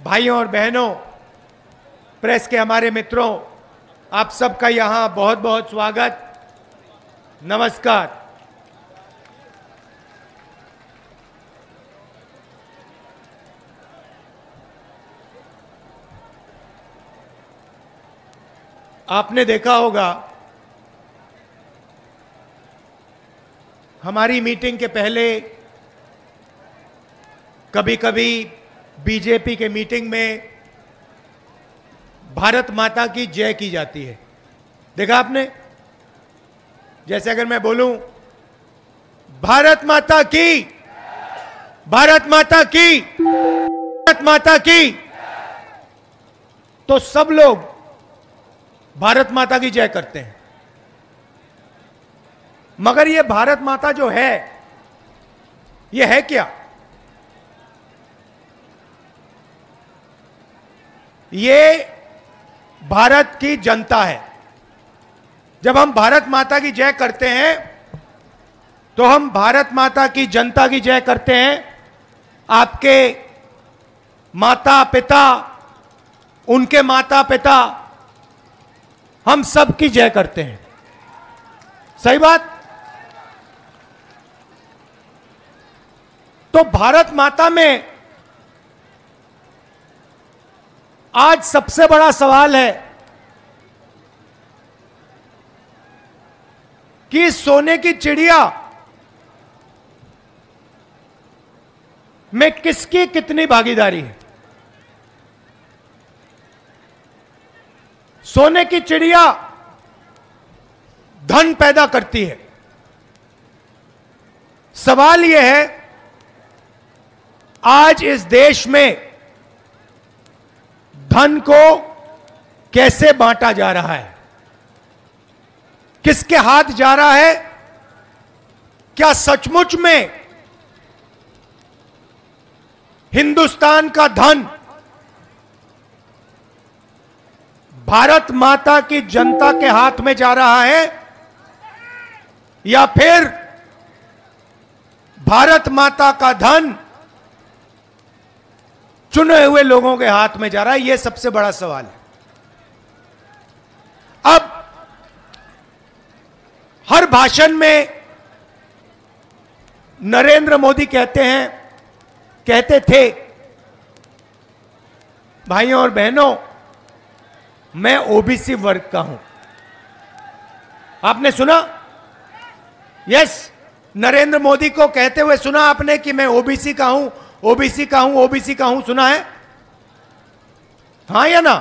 भाइयों और बहनों, प्रेस के हमारे मित्रों, आप सबका यहां बहुत बहुत स्वागत। नमस्कार। आपने देखा होगा हमारी मीटिंग के पहले कभी कभी बीजेपी के मीटिंग में भारत माता की जय की जाती है। देखा आपने? जैसे अगर मैं बोलूं भारत माता की, भारत माता की, भारत माता की, तो सब लोग भारत माता की जय करते हैं। मगर ये भारत माता जो है, ये है क्या? ये भारत की जनता है। जब हम भारत माता की जय करते हैं तो हम भारत माता की जनता की जय करते हैं। आपके माता पिता, उनके माता पिता, हम सब की जय करते हैं। सही बात? तो भारत माता में आज सबसे बड़ा सवाल है कि सोने की चिड़िया में किसकी कितनी भागीदारी है। सोने की चिड़िया धन पैदा करती है। सवाल यह है, आज इस देश में धन को कैसे बांटा जा रहा है? किसके हाथ जा रहा है? क्या सचमुच में हिंदुस्तान का धन भारत माता की जनता के हाथ में जा रहा है, या फिर भारत माता का धन चुने हुए लोगों के हाथ में जा रहा है? यह सबसे बड़ा सवाल है। अब हर भाषण में नरेंद्र मोदी कहते थे, भाइयों और बहनों, मैं ओबीसी वर्ग का हूं। आपने सुना? यस, नरेंद्र मोदी को कहते हुए सुना आपने कि मैं ओबीसी का हूं, ओबीसी का हूं, ओबीसी का हूं? सुना है? हां या ना?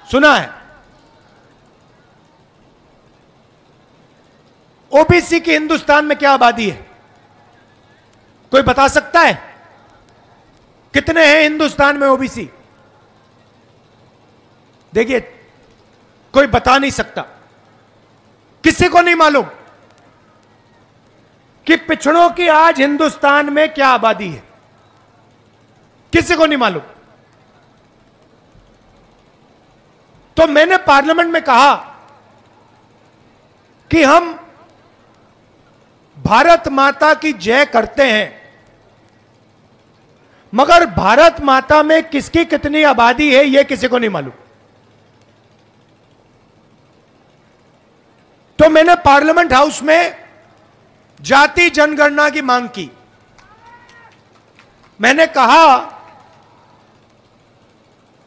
सुना है। ओबीसी की हिंदुस्तान में क्या आबादी है? कोई बता सकता है? कितने हैं हिंदुस्तान में ओबीसी? देखिए, कोई बता नहीं सकता। किसी को नहीं मालूम कि पिछड़ों की आज हिंदुस्तान में क्या आबादी है। किसी को नहीं मालूम। तो मैंने पार्लियामेंट में कहा कि हम भारत माता की जय करते हैं, मगर भारत माता में किसकी कितनी आबादी है यह किसी को नहीं मालूम। तो मैंने पार्लियामेंट हाउस में जाति जनगणना की मांग की। मैंने कहा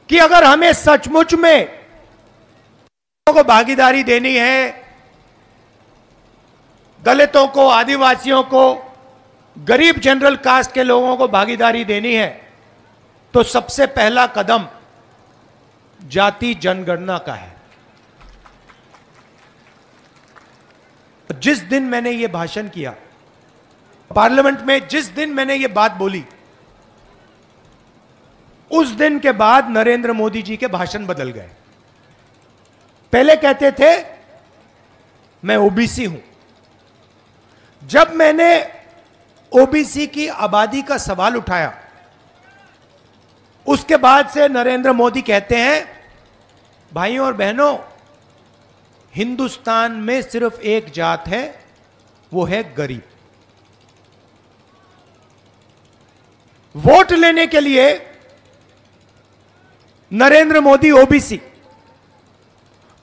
कि अगर हमें सचमुच में को भागीदारी देनी है, दलितों को, आदिवासियों को, गरीब जनरल कास्ट के लोगों को भागीदारी देनी है, तो सबसे पहला कदम जाति जनगणना का है। जिस दिन मैंने यह भाषण किया पार्लियामेंट में, जिस दिन मैंने यह बात बोली, उस दिन के बाद नरेंद्र मोदी जी के भाषण बदल गए। पहले कहते थे मैं ओबीसी हूं। जब मैंने ओबीसी की आबादी का सवाल उठाया, उसके बाद से नरेंद्र मोदी कहते हैं, भाइयों और बहनों, हिंदुस्तान में सिर्फ एक जात है, वो है गरीब। वोट लेने के लिए नरेंद्र मोदी ओबीसी।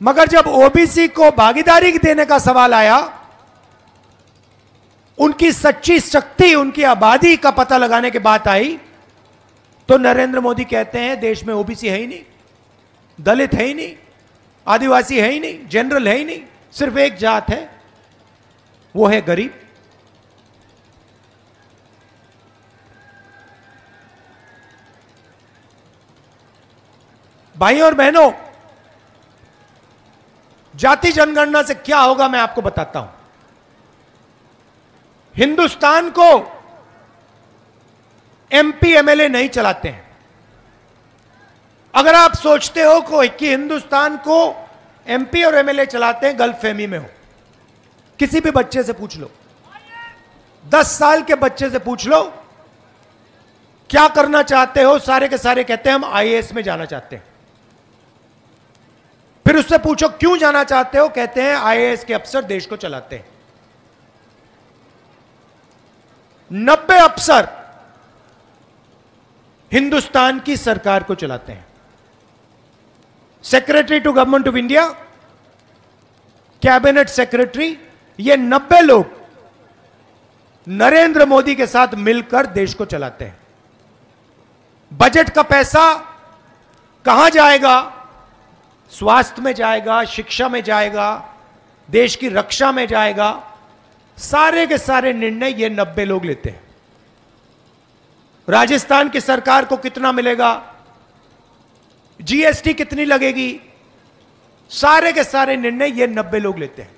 मगर जब ओबीसी को भागीदारी देने का सवाल आया, उनकी सच्ची शक्ति, उनकी आबादी का पता लगाने की बात आई, तो नरेंद्र मोदी कहते हैं देश में ओबीसी है ही नहीं, दलित है ही नहीं, आदिवासी है ही नहीं, जनरल है ही नहीं, सिर्फ एक जात है, वो है गरीब। भाइयों और बहनों, जाति जनगणना से क्या होगा मैं आपको बताता हूं। हिंदुस्तान को एमपी एमएलए नहीं चलाते हैं। अगर आप सोचते हो कि हिंदुस्तान को एमपी और एमएलए चलाते हैं, गलतफहमी में हो। किसी भी बच्चे से पूछ लो, 10 साल के बच्चे से पूछ लो क्या करना चाहते हो, सारे के सारे कहते हैं हम आईएएस में जाना चाहते हैं। फिर उससे पूछो क्यों जाना चाहते हो, कहते हैं आईएएस के अफसर देश को चलाते हैं। 90 अफसर हिंदुस्तान की सरकार को चलाते हैं। Secretary to government of India, cabinet secretary, ये 90 लोग नरेंद्र मोदी के साथ मिलकर देश को चलाते हैं। बजट का पैसा कहां जाएगा? स्वास्थ्य में जाएगा, शिक्षा में जाएगा, देश की रक्षा में जाएगा। सारे के सारे निर्णय ये 90 लोग लेते हैं। राजस्थान की सरकार को कितना मिलेगा, जीएसटी कितनी लगेगी, सारे के सारे निर्णय ये 90 लोग लेते हैं।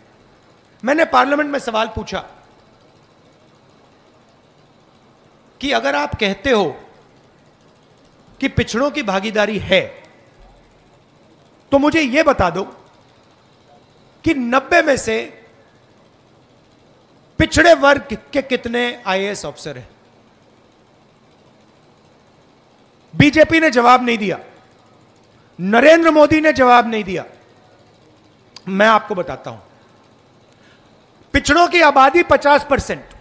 मैंने पार्लियामेंट में सवाल पूछा कि अगर आप कहते हो कि पिछड़ों की भागीदारी है, तो मुझे यह बता दो कि 90 में से पिछड़े वर्ग के कितने आईएएस अफसर हैं। बीजेपी ने जवाब नहीं दिया, नरेंद्र मोदी ने जवाब नहीं दिया। मैं आपको बताता हूं, पिछड़ों की आबादी 50%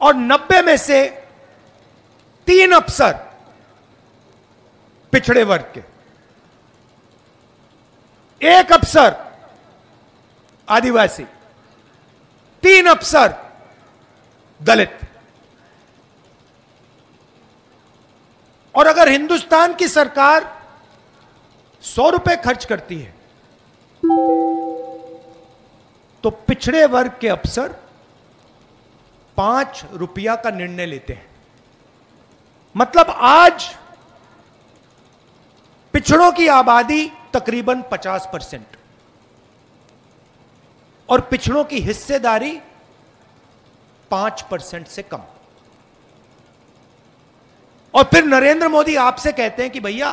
और 90 में से 3 अफसर पिछड़े वर्ग के, 1 अफसर आदिवासी, 3 अफसर दलित। और अगर हिंदुस्तान की सरकार 100 रुपए खर्च करती है तो पिछड़े वर्ग के अफसर 5 रुपया का निर्णय लेते हैं। मतलब आज पिछड़ों की आबादी तकरीबन 50% और पिछड़ों की हिस्सेदारी 5% से कम। और फिर नरेंद्र मोदी आपसे कहते हैं कि भैया